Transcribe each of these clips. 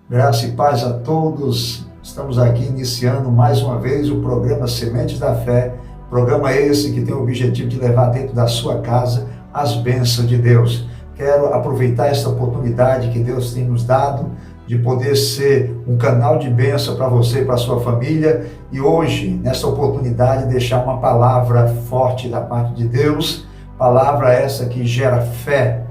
Graça e paz a todos. Estamos aqui iniciando mais uma vez o programa Sementes da Fé, programa esse que tem o objetivo de levar dentro da sua casa as bênçãos de Deus. Quero aproveitar esta oportunidade que Deus tem nos dado de poder ser um canal de bênção para você e para a sua família, e hoje, nesta oportunidade, deixar uma palavra forte da parte de Deus, palavra essa que gera fé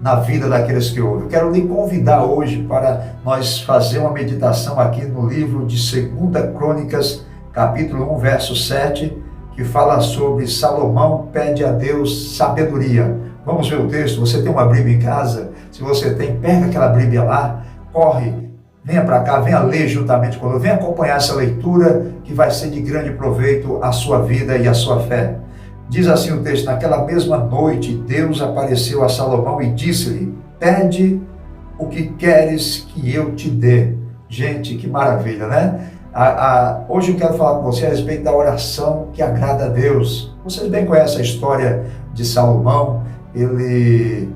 na vida daqueles que ouvem. Eu quero lhe convidar hoje para nós fazer uma meditação aqui no livro de 2 Crônicas, capítulo 1, verso 7, que fala sobre Salomão pede a Deus sabedoria. Vamos ver o texto. Você tem uma Bíblia em casa? Se você tem, pega aquela Bíblia lá, corre, venha para cá, venha ler juntamente conosco, venha acompanhar essa leitura que vai ser de grande proveito à sua vida e à sua fé. Diz assim o texto: naquela mesma noite, Deus apareceu a Salomão e disse-lhe: pede o que queres que eu te dê. Gente, que maravilha, né? Hoje eu quero falar com você a respeito da oração que agrada a Deus. Vocês bem conhecem a história de Salomão. Ele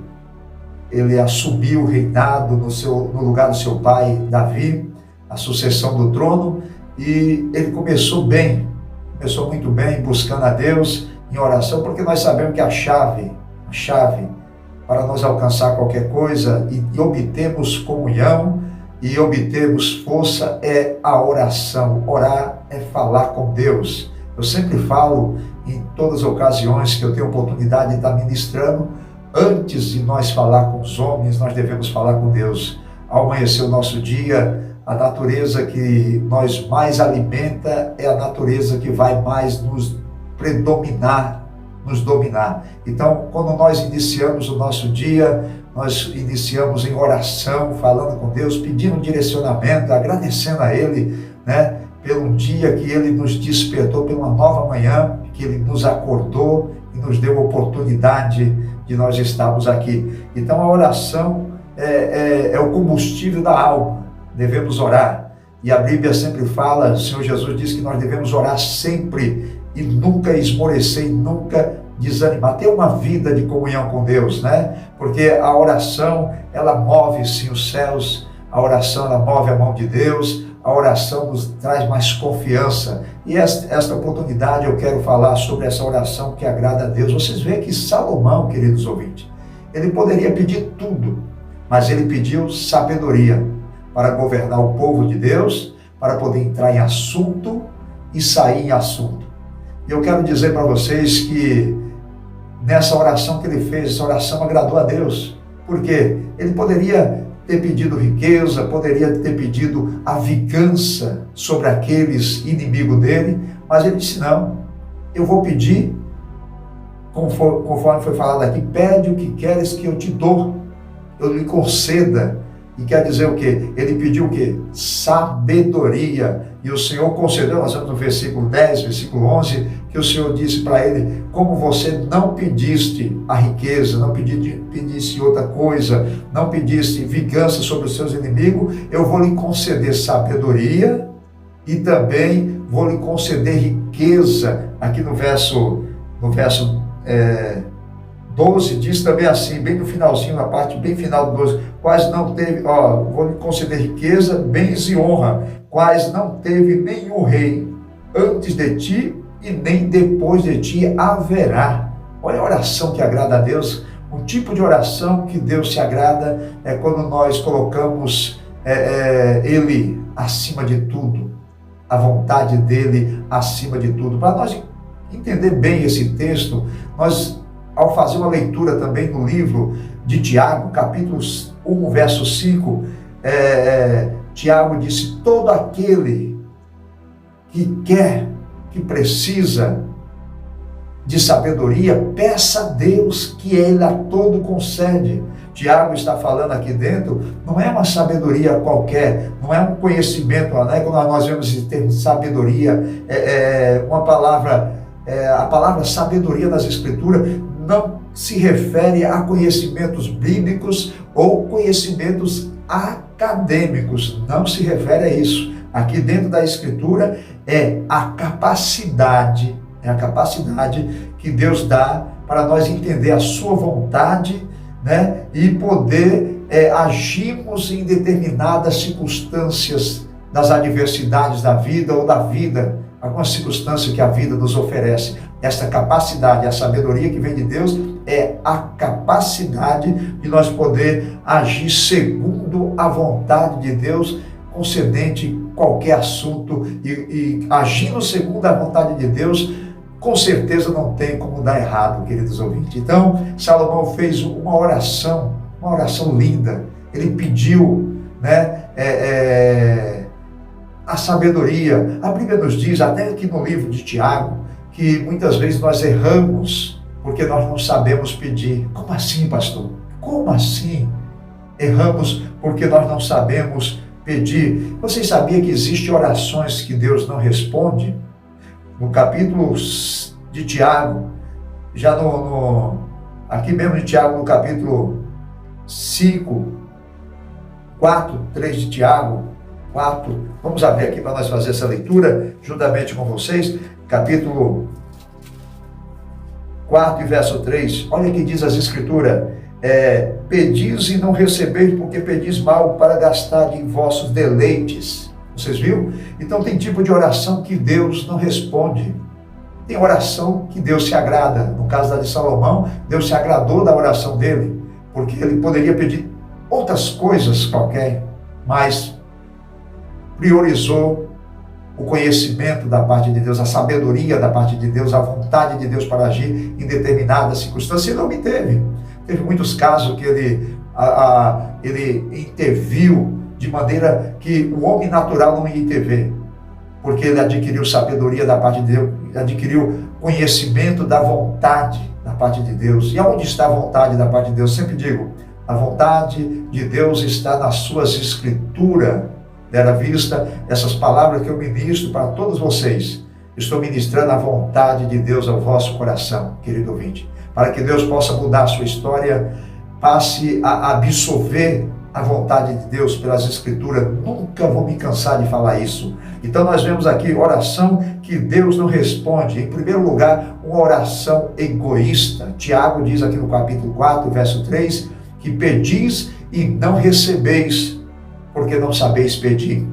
assumiu o reinado no lugar do seu pai, Davi, a sucessão do trono, e ele começou muito bem, buscando a Deus em oração, porque nós sabemos que a chave para nós alcançar qualquer coisa e obtermos comunhão e obtermos força é a oração. Orar é falar com Deus. Eu sempre falo, em todas as ocasiões que eu tenho oportunidade de estar ministrando, antes de nós falar com os homens, nós devemos falar com Deus. Ao amanhecer o nosso dia, a natureza que nós mais alimenta é a natureza que vai mais nos dominar. Então, quando nós iniciamos o nosso dia, nós iniciamos em oração, falando com Deus, pedindo direcionamento, agradecendo a Ele, né, pelo dia que Ele nos despertou, pela nova manhã, que Ele nos acordou e nos deu a oportunidade de nós estarmos aqui. Então, a oração é o combustível da alma. Devemos orar. E a Bíblia sempre fala, o Senhor Jesus diz que nós devemos orar sempre e nunca esmorecer, e nunca desanimar. Ter uma vida de comunhão com Deus, né? Porque a oração, ela move sim os céus, a oração, ela move a mão de Deus, a oração nos traz mais confiança. E esta oportunidade eu quero falar sobre essa oração que agrada a Deus. Vocês veem que Salomão, queridos ouvintes, ele poderia pedir tudo, mas ele pediu sabedoria para governar o povo de Deus, para poder entrar em assunto e sair em assunto. E eu quero dizer para vocês que nessa oração que ele fez, essa oração agradou a Deus. Porque ele poderia ter pedido riqueza, poderia ter pedido a vingança sobre aqueles inimigos dele, mas ele disse: não, eu vou pedir, conforme foi falado aqui, pede o que queres que eu te dou, eu lhe conceda. E quer dizer o quê? Ele pediu o quê? Sabedoria. E o Senhor concedeu. Nós vamos no versículo 10, versículo 11, que o Senhor disse para ele: como você não pediste a riqueza, não pediste outra coisa, não pediste vingança sobre os seus inimigos, eu vou lhe conceder sabedoria e também vou lhe conceder riqueza. Aqui no verso 12 diz também assim, bem no finalzinho, na parte bem final do 12, quais não teve, vou lhe conceder riqueza, bens e honra, quais não teve nenhum rei antes de ti e nem depois de ti haverá. Olha a oração que agrada a Deus. Um tipo de oração que Deus se agrada é quando nós colocamos Ele acima de tudo, a vontade dEle acima de tudo. Para nós entender bem esse texto, nós, ao fazer uma leitura também no livro de Tiago, capítulo 1, verso 5, Tiago disse: todo aquele que quer, que precisa de sabedoria, peça a Deus, que Ele a todo concede. Tiago está falando aqui dentro, não é uma sabedoria qualquer, não é um conhecimento, né? Quando nós vemos esse termo sabedoria, uma palavra, a palavra sabedoria nas Escrituras não se refere a conhecimentos bíblicos ou conhecimentos acadêmicos, não se refere a isso. Aqui dentro da Escritura é a capacidade que Deus dá para nós entender a sua vontade, né? E poder agimos em determinadas circunstâncias das adversidades da vida ou da vida, alguma circunstância que a vida nos oferece. Esta capacidade, a sabedoria que vem de Deus, é a capacidade de nós poder agir segundo a vontade de Deus, concedente qualquer assunto, e agindo segundo a vontade de Deus, com certeza não tem como dar errado, queridos ouvintes. Então, Salomão fez uma oração linda. Ele pediu, a sabedoria. A Bíblia nos diz, até aqui no livro de Tiago, que muitas vezes nós erramos porque nós não sabemos pedir. Como assim, pastor? Como assim? Erramos porque nós não sabemos pedir. Vocês sabiam que existem orações que Deus não responde? No capítulo de Tiago, já aqui mesmo de Tiago, no capítulo 5, 4, 3 de Tiago, 4, vamos abrir aqui para nós fazer essa leitura, juntamente com vocês, capítulo 4 e verso 3, olha que diz as Escrituras, pedis e não recebeis, porque pedis mal para gastar em vossos deleites. Vocês viram? Então tem tipo de oração que Deus não responde. Tem oração que Deus se agrada. No caso da de Salomão, Deus se agradou da oração dele, porque ele poderia pedir outras coisas qualquer, mas priorizou o conhecimento da parte de Deus, a sabedoria da parte de Deus, a vontade de Deus para agir em determinadas circunstâncias. Ele obteve. Teve muitos casos que ele interviu de maneira que o homem natural não ia intervir, porque ele adquiriu sabedoria da parte de Deus, adquiriu conhecimento da vontade da parte de Deus. E aonde está a vontade da parte de Deus? Sempre digo, a vontade de Deus está nas suas escrituras. Dera vista essas palavras que eu ministro para todos vocês. Estou ministrando a vontade de Deus ao vosso coração, querido ouvinte, para que Deus possa mudar a sua história, passe a absorver a vontade de Deus pelas Escrituras. Nunca vou me cansar de falar isso. Então nós vemos aqui oração que Deus não responde. Em primeiro lugar, uma oração egoísta. Tiago diz aqui no capítulo 4, verso 3, que pedis e não recebeis, porque não sabeis pedir.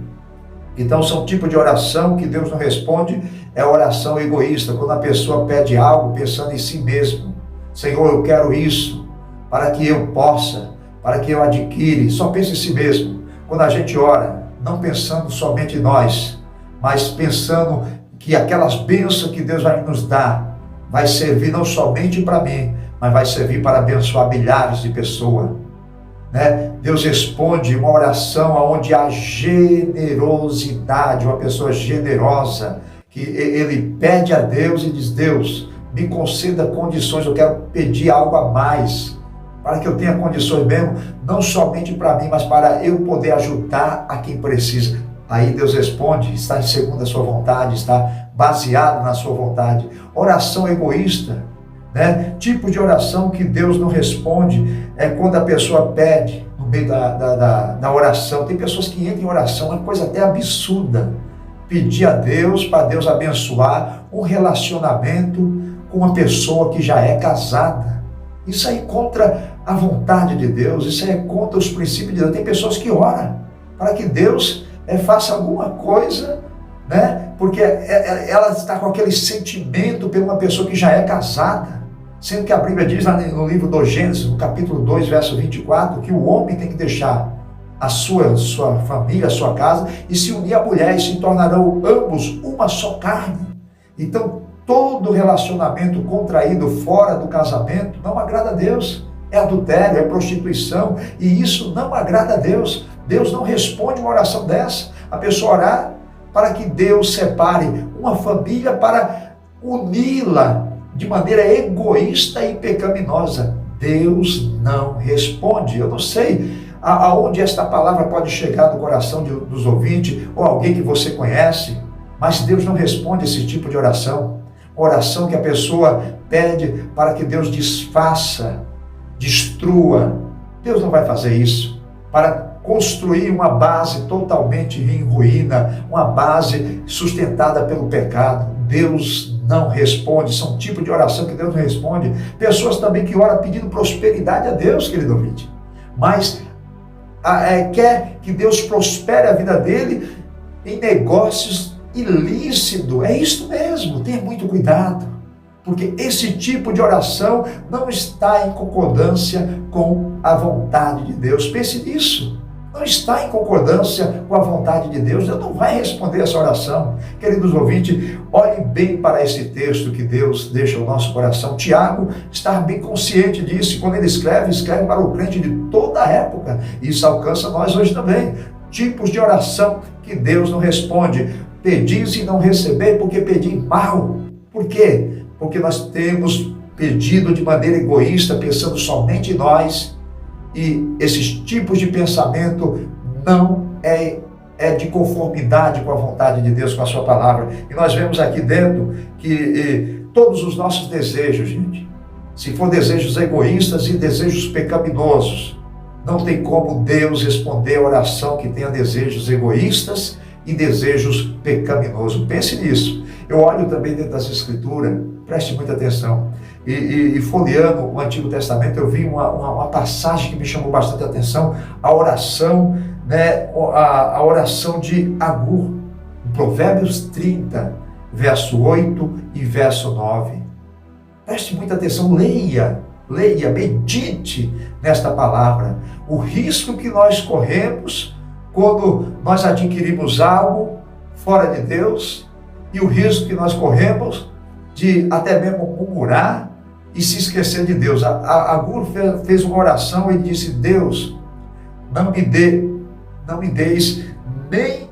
Então são tipo de oração que Deus não responde, é a oração egoísta, quando a pessoa pede algo pensando em si mesmo. Senhor, eu quero isso, para que eu possa, para que eu adquire, só pensa em si mesmo. Quando a gente ora, não pensando somente em nós, mas pensando que aquelas bênçãos que Deus vai nos dar, vai servir não somente para mim, mas vai servir para abençoar milhares de pessoas. Deus responde uma oração onde há generosidade, uma pessoa generosa, que ele pede a Deus e diz, Deus, me conceda condições, eu quero pedir algo a mais, para que eu tenha condições mesmo, não somente para mim, mas para eu poder ajudar a quem precisa. Aí Deus responde, está segundo a sua vontade, está baseado na sua vontade. Oração egoísta, tipo de oração que Deus não responde, é quando a pessoa pede no meio da oração. Tem pessoas que entram em oração, é uma coisa até absurda, pedir a Deus para Deus abençoar um relacionamento com uma pessoa que já é casada. Isso aí é contra a vontade de Deus, isso aí é contra os princípios de Deus. Tem pessoas que oram para que Deus faça alguma coisa, porque ela está com aquele sentimento por uma pessoa que já é casada. Sendo que a Bíblia diz lá no livro do Gênesis, no capítulo 2, verso 24, que o homem tem que deixar a sua família, a sua casa, e se unir à mulher, e se tornarão ambos uma só carne. Então, todo relacionamento contraído fora do casamento não agrada a Deus. É adultério, é prostituição, e isso não agrada a Deus. Deus não responde uma oração dessa. A pessoa orar para que Deus separe uma família para uni-la de maneira egoísta e pecaminosa. Deus não responde. Eu não sei aonde esta palavra pode chegar no coração dos ouvintes, ou alguém que você conhece, mas Deus não responde esse tipo de oração. Oração que a pessoa pede para que Deus desfaça, destrua. Deus não vai fazer isso. Para construir uma base totalmente em ruína, uma base sustentada pelo pecado, Deus não responde. São tipos de oração que Deus não responde. Pessoas também que oram pedindo prosperidade a Deus, querido ouvinte, mas quer que Deus prospere a vida dele em negócios ilícitos. É isso mesmo, tenha muito cuidado, porque esse tipo de oração não está em concordância com a vontade de Deus. Pense nisso. Não está em concordância com a vontade de Deus. Deus não vai responder essa oração. Queridos ouvintes, olhem bem para esse texto que Deus deixa no nosso coração. Tiago está bem consciente disso. E quando ele escreve para o crente de toda a época. Isso alcança nós hoje também. Tipos de oração que Deus não responde. Pedis e não receber, porque pedi mal. Por quê? Porque nós temos pedido de maneira egoísta, pensando somente em nós. E esses tipos de pensamento não é de conformidade com a vontade de Deus, com a sua palavra. E nós vemos aqui dentro que todos os nossos desejos, gente, se for desejos egoístas e desejos pecaminosos, não tem como Deus responder a oração que tenha desejos egoístas e desejos pecaminosos. Pense nisso. Eu olho também dentro das Escrituras, preste muita atenção. E folheando o Antigo Testamento, eu vi uma passagem que me chamou bastante atenção, a oração, né, a oração de Agur, Provérbios 30, verso 8 e verso 9. Preste muita atenção, leia, medite nesta palavra. O risco que nós corremos quando nós adquirimos algo fora de Deus e o risco que nós corremos de até mesmo murmurar e se esquecer de Deus. Agur fez uma oração e disse: Deus, não me deis nem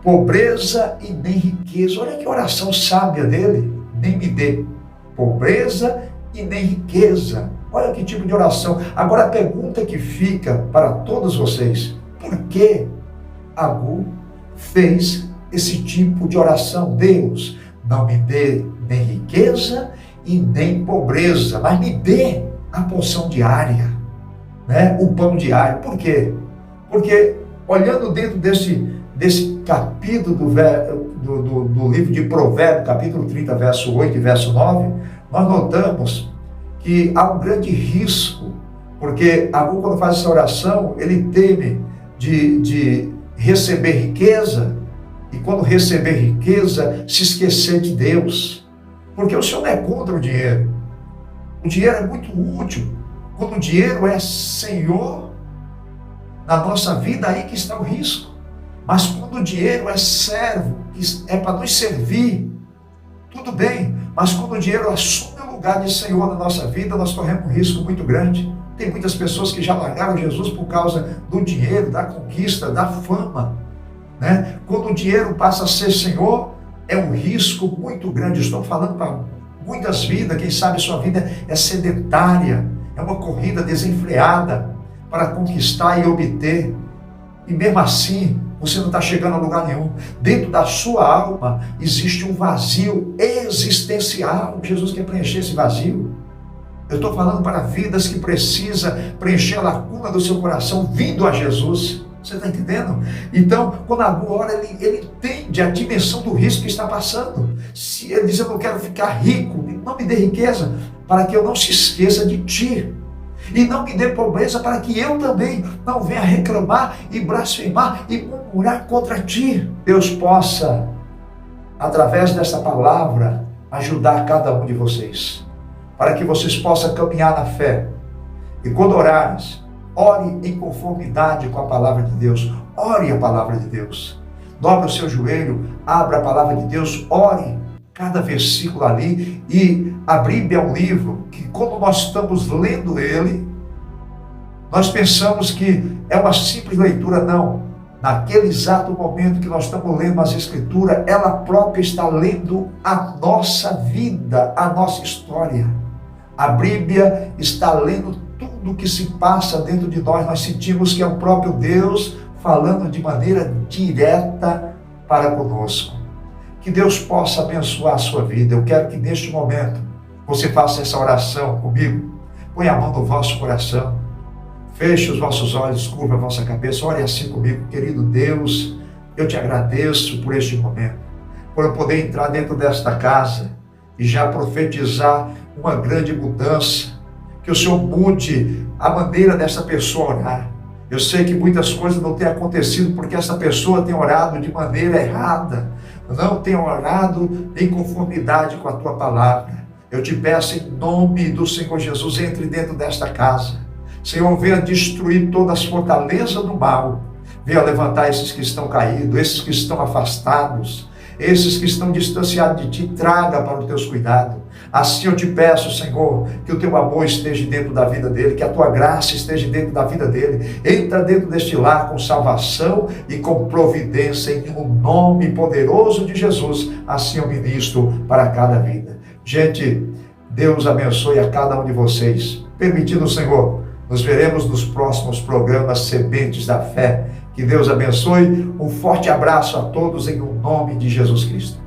pobreza e nem riqueza. Olha que oração sábia dele. Nem me dê pobreza e nem riqueza. Olha que tipo de oração. Agora a pergunta que fica para todos vocês: por que Agur fez esse tipo de oração? Deus, não me dê nem riqueza e nem pobreza, mas me dê a porção diária, né? O pão diário. Por quê? Porque olhando dentro desse capítulo do livro de Provérbios, capítulo 30, verso 8 e verso 9, nós notamos que há um grande risco, porque Agur, quando faz essa oração, ele teme de receber riqueza, e quando receber riqueza, se esquecer de Deus. Porque o Senhor não é contra o dinheiro. O dinheiro é muito útil. Quando o dinheiro é Senhor na nossa vida, aí que está o risco. Mas quando o dinheiro é servo, é para nos servir, tudo bem. Mas quando o dinheiro assume o lugar de Senhor na nossa vida, nós corremos um risco muito grande. Tem muitas pessoas que já largaram Jesus por causa do dinheiro, da conquista, da fama, né? Quando o dinheiro passa a ser Senhor, é um risco muito grande. Estou falando para muitas vidas. Quem sabe sua vida é sedentária, é uma corrida desenfreada para conquistar e obter, e mesmo assim você não está chegando a lugar nenhum. Dentro da sua alma existe um vazio existencial. Jesus quer preencher esse vazio. Eu estou falando para vidas que precisam preencher a lacuna do seu coração vindo a Jesus. Você está entendendo? Então, quando Agur ora, ele entende a dimensão do risco que está passando. Se ele diz: eu não quero ficar rico, não me dê riqueza, para que eu não se esqueça de ti. E não me dê pobreza, para que eu também não venha reclamar e blasfemar e murmurar contra ti. Deus possa, através dessa palavra, ajudar cada um de vocês, para que vocês possam caminhar na fé. E quando orares, ore em conformidade com a palavra de Deus. Ore a palavra de Deus. Dobre o seu joelho, abra a palavra de Deus, ore cada versículo ali. E a Bíblia é um livro que, quando nós estamos lendo ele, nós pensamos que é uma simples leitura. Não. Naquele exato momento que nós estamos lendo as Escrituras, ela própria está lendo a nossa vida, a nossa história. A Bíblia está lendo tudo o que se passa dentro de nós. Nós sentimos que é o próprio Deus falando de maneira direta para conosco. Que Deus possa abençoar a sua vida. Eu quero que neste momento você faça essa oração comigo. Põe a mão no vosso coração. Feche os vossos olhos, curva a vossa cabeça. Ore assim comigo. Querido Deus, eu te agradeço por este momento, por eu poder entrar dentro desta casa e já profetizar uma grande mudança. que o Senhor mude a maneira dessa pessoa orar. Eu sei que muitas coisas não têm acontecido porque essa pessoa tem orado de maneira errada, não tem orado em conformidade com a tua palavra. Eu te peço em nome do Senhor Jesus, entre dentro desta casa. Senhor, venha destruir todas as fortalezas do mal. Venha levantar esses que estão caídos, esses que estão afastados, esses que estão distanciados de ti, traga para os teus cuidados. Assim eu te peço, Senhor, que o teu amor esteja dentro da vida dele, que a tua graça esteja dentro da vida dele. Entra dentro deste lar com salvação e com providência, em um nome poderoso de Jesus. Assim eu ministro para cada vida. Gente, Deus abençoe a cada um de vocês. Permitindo, Senhor, nos veremos nos próximos programas Sementes da Fé. Que Deus abençoe. Um forte abraço a todos em nome de Jesus Cristo.